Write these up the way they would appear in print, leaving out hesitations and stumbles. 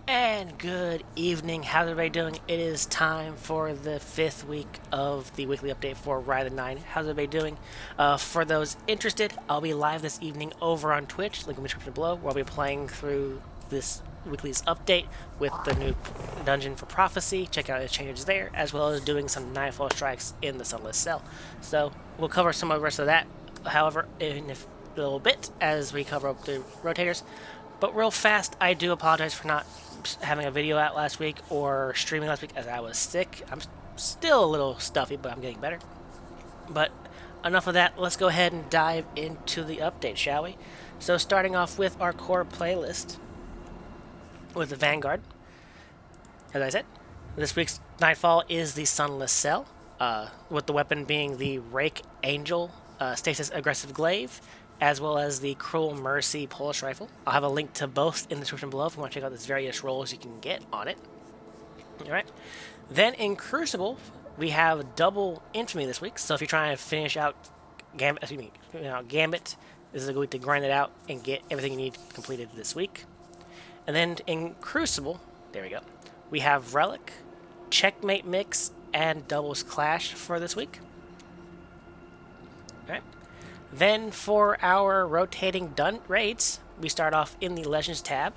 And good evening. How's everybody doing? It is time for the 5th week of the weekly update for Rite 9. How's everybody doing? For those interested, I'll be live this evening over on Twitch, link in the description below, where I'll be playing through this weekly's update with the new dungeon for prophecy. Check out the changes there, as well as doing some nightfall strikes in the sunless cell. So we'll cover some of the rest of that, however, in a little bit as we cover up the rotators. But real fast, I do apologize for not having a video out last week or streaming last week as I was sick. I'm still a little stuffy, but I'm getting better. But enough of that. Let's go ahead and dive into the update, shall we? So starting off with our core playlist with the Vanguard. As I said, this week's Nightfall is the Sunless Cell, with the weapon being the Rake Angel Stasis Aggressive Glaive, as well as the Cruel Mercy Pulse Rifle. I'll have a link to both in the description below if you want to check out these various rolls you can get on it. Alright. Then in Crucible, we have double Infamy this week, so if you're trying to finish out Gambit, this is a good week to grind it out and get everything you need completed this week. And then in Crucible, there we go, we have Relic, Checkmate Mix, and Doubles Clash for this week. Alright. Then for our rotating raids, we start off in the Legends tab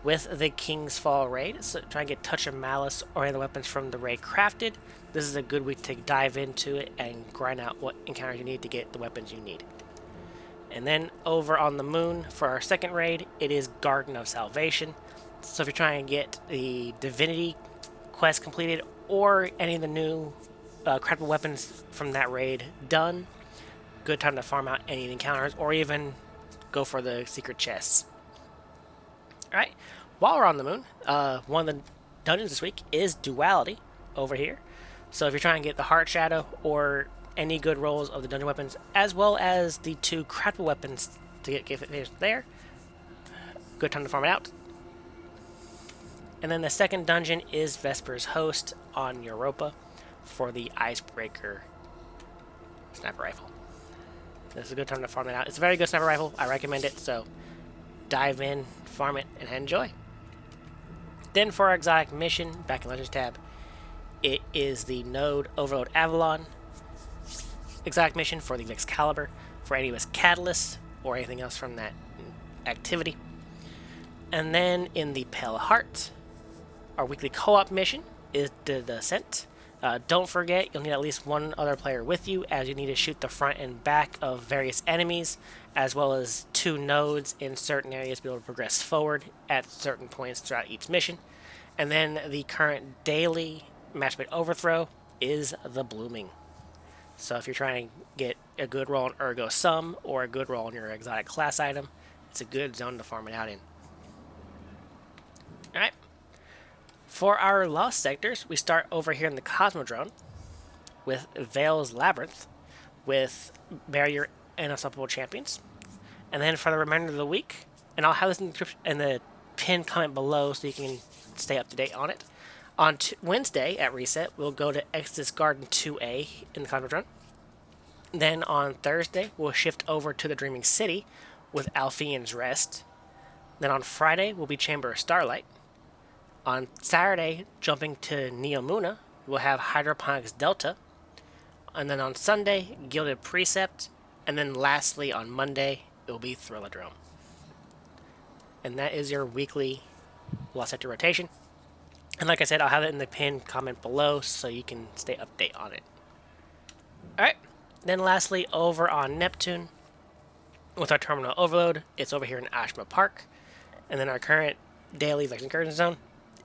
with the King's Fall raid. So try and get Touch of Malice or any of the weapons from the raid crafted. This is a good week to dive into it and grind out what encounters you need to get the weapons you need. And then over on the Moon for our second raid, it is Garden of Salvation. So if you're trying to get the Divinity quest completed or any of the new craftable weapons from that raid done, good time to farm out any encounters or even go for the secret chests. Alright, while we're on the Moon, one of the dungeons this week is Duality over here. So if you're trying to get the Heart Shadow or any good rolls of the dungeon weapons, as well as the 2 craftable weapons to get finished there, good time to farm it out. And then the second dungeon is Vesper's Host on Europa for the Icebreaker Sniper Rifle. This is a good time to farm it out. It's a very good sniper rifle. I recommend it, so dive in, farm it, and enjoy. Then for our exotic mission, back in Legends tab, it is the Node Overload Avalon exotic mission for the Excalibur, for any US catalysts or anything else from that activity. And then in the Pale Heart, our weekly co-op mission is the Descent. Don't forget, you'll need at least one other player with you, as you need to shoot the front and back of various enemies, as well as 2 nodes in certain areas to be able to progress forward at certain points throughout each mission. And then the current daily matchmade overthrow is the Blooming. So if you're trying to get a good roll on Ergo Sum or a good roll on your exotic class item, it's a good zone to farm it out in. Alright. For our Lost Sectors, we start over here in the Cosmodrome with Veil's Labyrinth with Barrier and Unstoppable Champions. And then for the remainder of the week, and I'll have this in the pinned comment below so you can stay up to date on it. On Wednesday at Reset, we'll go to Exodus Garden 2A in the Cosmodrome. Then on Thursday, we'll shift over to the Dreaming City with Alphean's Rest. Then on Friday, will be Chamber of Starlight. On Saturday, jumping to Neomuna, we'll have Hydroponics Delta. And then on Sunday, Gilded Precept. And then lastly, on Monday, it will be Thrillodrome. And that is your weekly Lost Sector rotation. And like I said, I'll have it in the pinned comment below so you can stay update on it. Alright, then lastly, over on Neptune, with our Terminal Overload, it's over here in Ashma Park. And then our current daily Vex Incursion Zone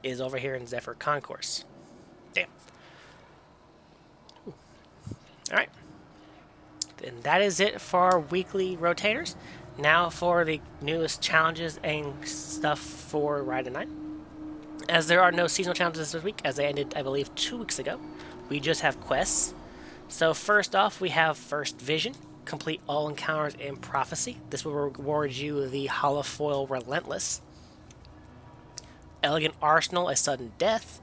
is over here in Zephyr Concourse. Damn. Alright. And that is it for our weekly rotators. Now for the newest challenges and stuff for Rite 9. As there are no seasonal challenges this week, as they ended, I believe, 2 weeks ago, we just have quests. So first off, we have First Vision. Complete all encounters in Prophecy. This will reward you the Holofoil Relentless. Elegant Arsenal, a Sudden Death.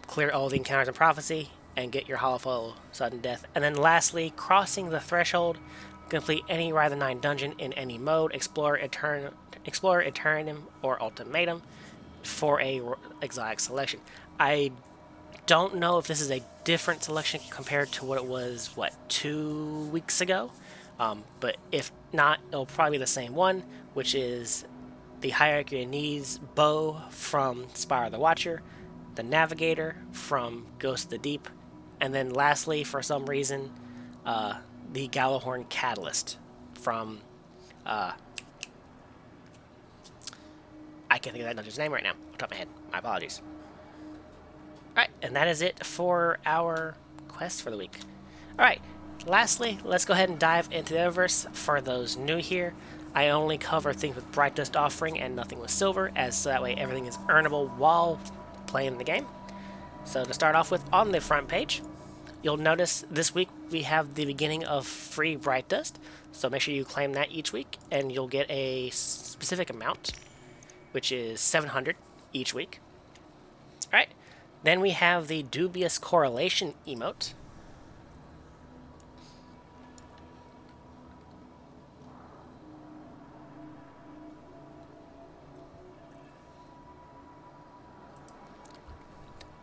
Clear all the encounters in Prophecy and get your Holofoil Sudden Death. And then lastly, Crossing the Threshold. Complete any Rite 9 dungeon in any mode. Explore Eternum or Ultimatum. for a exotic selection. I don't know if this is a different selection compared to what it was, what, 2 weeks ago? But if not, it'll probably be the same one, which is the Hierarchy of Needs bow from Spire of the Watcher, the Navigator from Ghost of the Deep, and then lastly, for some reason, the Gjallarhorn Catalyst from I can't think of that dungeon's name right now. Off the top of my head. My apologies. Alright, and that is it for our quest for the week. Alright, lastly, let's go ahead and dive into the Eververse. For those new here, I only cover things with Bright Dust Offering and nothing with Silver, as so that way everything is earnable while playing the game. So to start off with, on the front page, you'll notice this week we have the beginning of free Bright Dust, so make sure you claim that each week, and you'll get a specific amount, which is 700 each week. Alright, then we have the Dubious Correlation emote.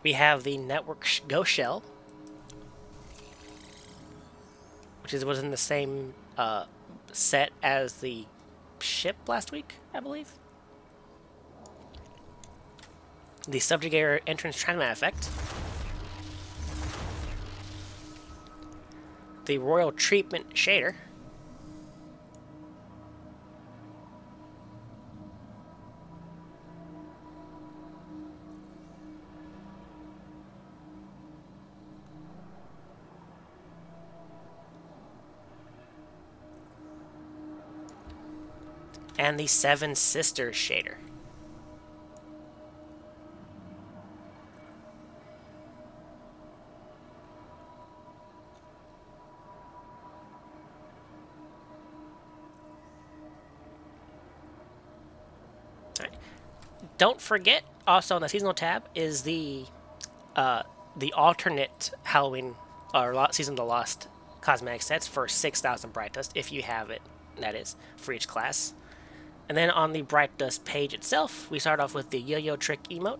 We have the Network Go Shell, which was in the same set as the ship last week, I believe. The Subjugator Entrance Transmat effect. The Royal Treatment shader. And the Seven Sisters shader. Don't forget, also on the seasonal tab is the alternate Halloween or Season of the Lost cosmetic sets for 6,000 Bright Dust, if you have it, that is, for each class. And then on the Bright Dust page itself, we start off with the Yo-Yo Trick emote.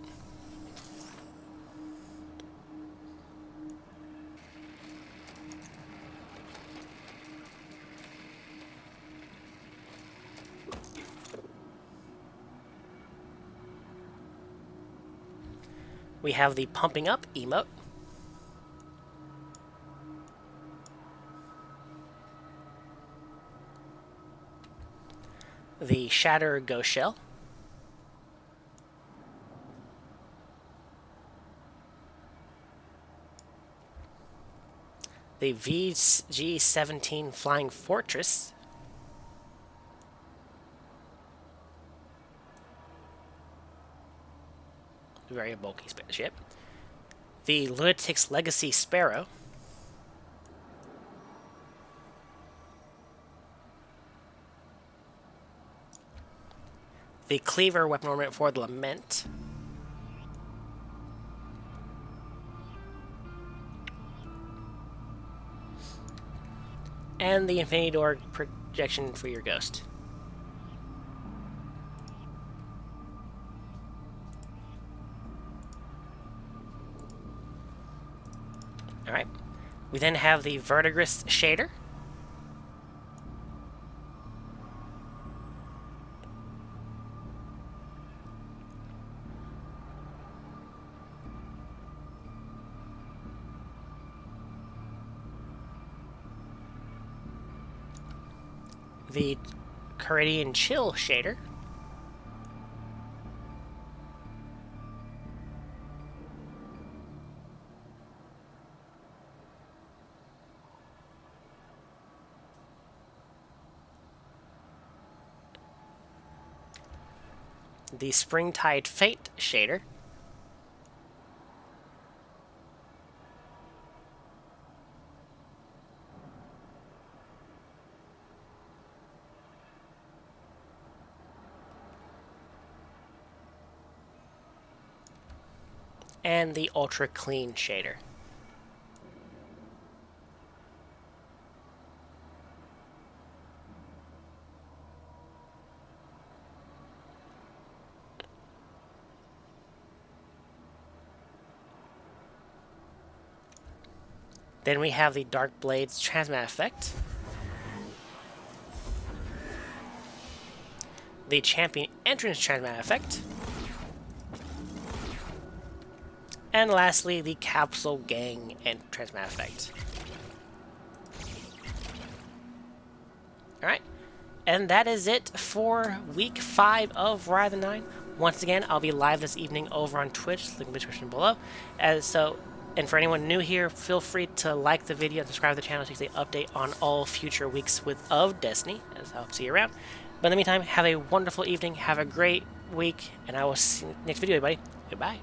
We have the Pumping Up emote. The Shatter Ghost Shell. The VG-17 Flying Fortress. Very bulky ship. The Lunatic's Legacy Sparrow. The Cleaver weapon ornament for the Lament. And the Infinity Door projection for your ghost. Alright. We then have the Verdigris shader. The Caridian Chill shader. The Springtide Fate shader. And the Ultra Clean shader. Then we have the Dark Blades Transmat effect. The Champion Entrance Transmat effect. And lastly, the Capsule Gang and Transmat effect. Alright. And that is it for week 5 of Ride the 9. Once again, I'll be live this evening over on Twitch, link in the description below. And for anyone new here, feel free to like the video and subscribe to the channel so you can stay update on all future weeks of Destiny, as I'll see you around. But in the meantime, have a wonderful evening, have a great week, and I will see you next video, everybody. Goodbye.